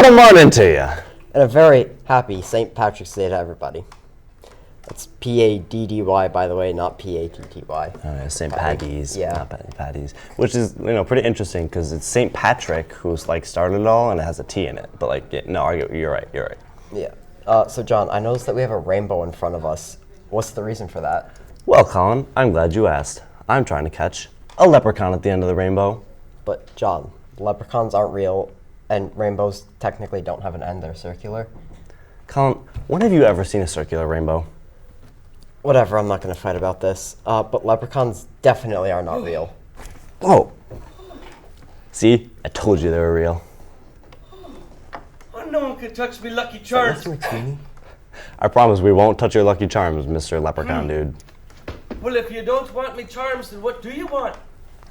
Good morning to you. And a very happy St. Patrick's Day to everybody. That's P-A-D-D-Y, by the way, not P-A-T-T-Y. St. Paddy's, Yeah. not Paddy's, which is pretty interesting because it's St. Patrick who's like started it all, and it has a T in it. But like, you're right. Yeah. So John, I noticed that we have a rainbow in front of us. What's the reason for that? Well, Colin, I'm glad you asked. I'm trying to catch a leprechaun at the end of the rainbow. But John, leprechauns aren't real, and rainbows technically don't have an end. They're circular. Colin, when have you ever seen a circular rainbow? Whatever, I'm not going to fight about this. But leprechauns definitely are not real. Oh. See? I told you they were real. Oh, no one can touch me Lucky Charms. I promise we won't touch your Lucky Charms, Mr. Leprechaun dude. Well, if you don't want me charms, then what do you want?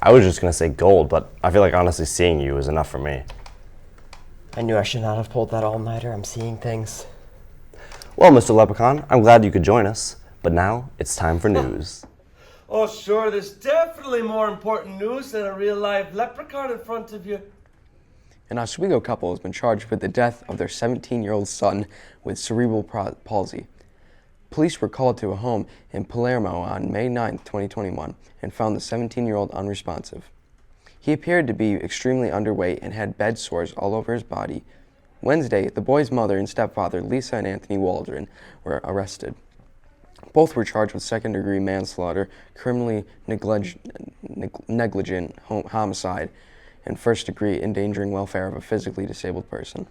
I was just going to say gold, but I feel like honestly seeing you is enough for me. I knew I should not have pulled that all-nighter. I'm seeing things. Well, Mr. Leprechaun, I'm glad you could join us, but now it's time for news. Oh, sure, there's definitely more important news than a real live leprechaun in front of you. An Oswego couple has been charged with the death of their 17-year-old son with cerebral palsy. Police were called to a home in Palermo on May 9, 2021, and found the 17-year-old unresponsive. He appeared to be extremely underweight and had bed sores all over his body. Wednesday, the boy's mother and stepfather, Lisa and Anthony Waldron, were arrested. Both were charged with second-degree manslaughter, criminally negligent homicide, and first-degree endangering welfare of a physically disabled person.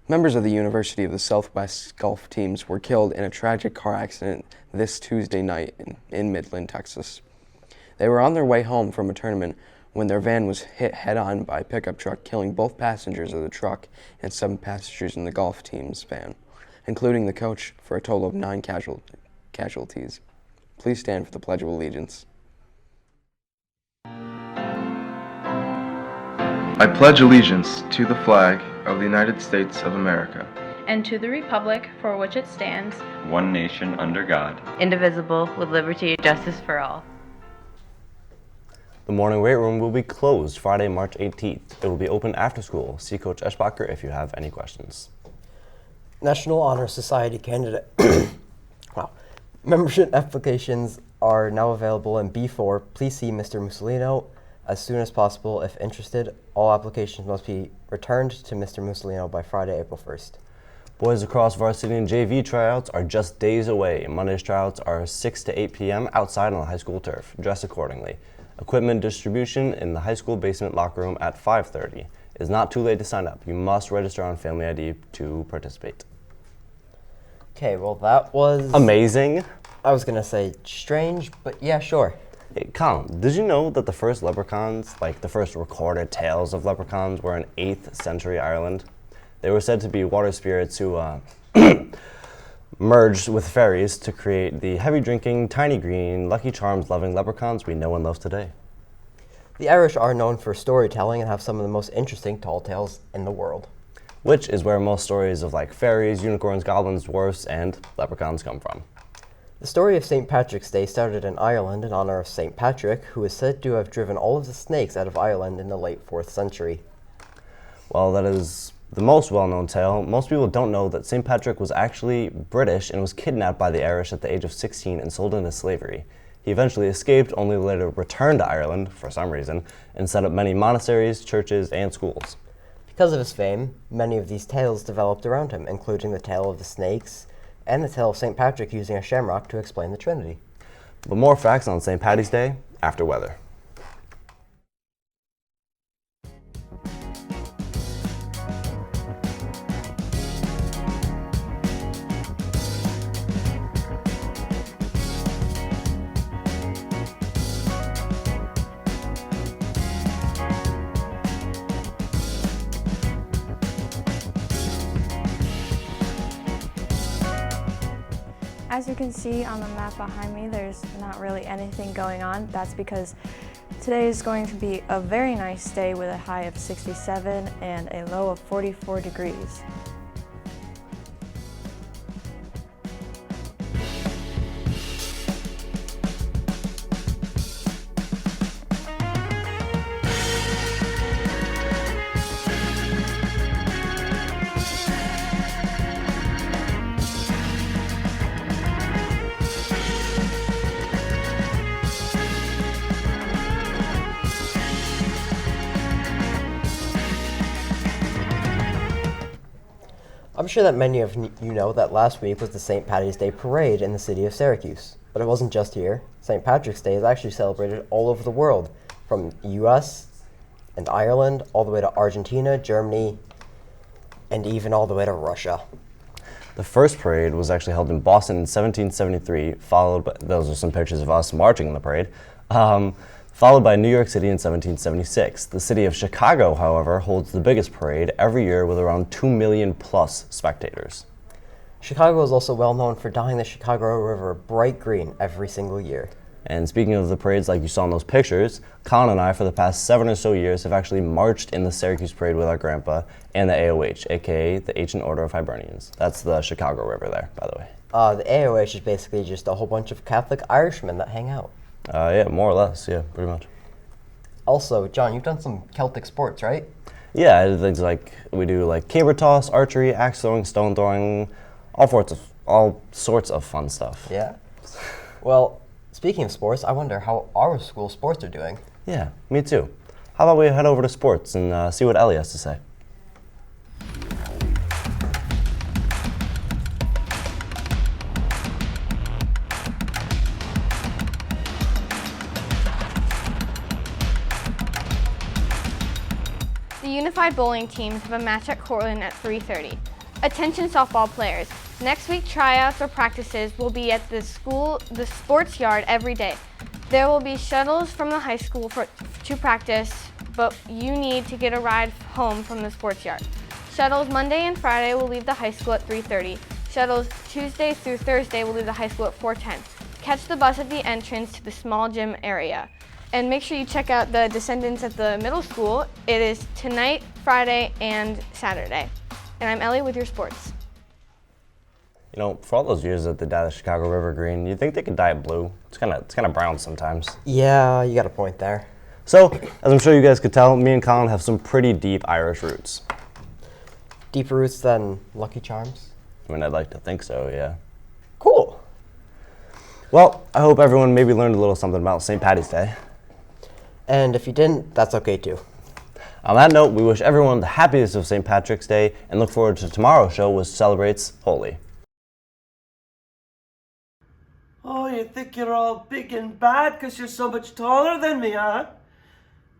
Members of the University of the Southwest golf teams were killed in a tragic car accident this Tuesday night in Midland, Texas. They were on their way home from a tournament when their van was hit head-on by a pickup truck, killing both passengers of the truck and 7 passengers in the golf team's van, including the coach, for a total of 9 casualties. Please stand for the Pledge of Allegiance. I pledge allegiance to the flag of the United States of America, and to the republic for which it stands, one nation under God, indivisible, with liberty and justice for all. The morning weight room will be closed Friday, March 18th. It will be open after school. See Coach Eschbacher if you have any questions. National Honor Society candidate membership applications are now available in B4. Please see Mr. Mussolino as soon as possible if interested. All applications must be returned to Mr. Mussolino by Friday, April 1st. Boys across varsity and JV tryouts are just days away. Monday's tryouts are 6 to 8 p.m. outside on the high school turf. Dress accordingly. Equipment distribution in the high school basement locker room at 5:30. It is not too late to sign up. You must register on Family ID to participate. Okay, well that was... amazing. I was gonna say strange, but yeah, sure. Hey, Colin, did you know that the first leprechauns, like the first recorded tales of leprechauns, were in 8th century Ireland? They were said to be water spirits who merged with fairies to create the heavy-drinking, tiny green, Lucky Charms-loving leprechauns we know and love today. The Irish are known for storytelling and have some of the most interesting tall tales in the world. Which is where most stories of like fairies, unicorns, goblins, dwarfs, and leprechauns come from. The story of St. Patrick's Day started in Ireland in honor of St. Patrick, who is said to have driven all of the snakes out of Ireland in the late 4th century. Well, that is the most well-known tale. Most people don't know that St. Patrick was actually British and was kidnapped by the Irish at the age of 16 and sold into slavery. He eventually escaped, only to later return to Ireland, for some reason, and set up many monasteries, churches, and schools. Because of his fame, many of these tales developed around him, including the tale of the snakes and the tale of St. Patrick using a shamrock to explain the Trinity. But more facts on St. Paddy's Day after weather. As you can see on the map behind me, there's not really anything going on. That's because today is going to be a very nice day with a high of 67 and a low of 44 degrees. sure that many of you know that last week was the St. Patty's Day parade in the city of Syracuse. But it wasn't just here. St. Patrick's Day is actually celebrated all over the world, from the US and Ireland all the way to Argentina, Germany, and even all the way to Russia. The first parade was actually held in Boston in 1773, followed by, those are some pictures of us marching in the parade, followed by New York City in 1776. The city of Chicago, however, holds the biggest parade every year with around 2 million plus spectators. Chicago is also well known for dyeing the Chicago River bright green every single year. And speaking of the parades like you saw in those pictures, Colin and I for the past 7 or so years have actually marched in the Syracuse parade with our grandpa and the AOH, aka the Ancient Order of Hibernians. That's the Chicago River there, by the way. The AOH is basically just a whole bunch of Catholic Irishmen that hang out. Yeah, more or less, yeah, pretty much. Also, John, you've done some Celtic sports, right? Yeah, I did things like, we do like caber toss, archery, axe throwing, stone throwing, all sorts of fun stuff. Yeah. Well, speaking of sports, I wonder how our school sports are doing. Yeah, me too. How about we head over to sports and see what Ellie has to say? The Unified Bowling teams have a match at Cortland at 3:30. Attention softball players, next week tryouts or practices will be at the sports yard every day. There will be shuttles from the high school to practice, but you need to get a ride home from the sports yard. Shuttles Monday and Friday will leave the high school at 3:30. Shuttles Tuesday through Thursday will leave the high school at 4:10. Catch the bus at the entrance to the small gym area. And make sure you check out the Descendants at the middle school. It is tonight, Friday, and Saturday. And I'm Ellie with your sports. You know, for all those years that they dyed the Chicago River green, you'd think they could dye it blue. It's kind of brown sometimes. Yeah, you got a point there. So, as I'm sure you guys could tell, me and Colin have some pretty deep Irish roots. Deeper roots than Lucky Charms? I mean, I'd like to think so, yeah. Cool. Well, I hope everyone maybe learned a little something about St. Patty's Day. And if you didn't, that's okay too. On that note, we wish everyone the happiest of St. Patrick's Day and look forward to tomorrow's show, which celebrates Holy. Oh, you think you're all big and bad because you're so much taller than me, huh?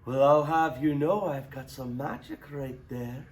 Well, I'll have you know I've got some magic right there.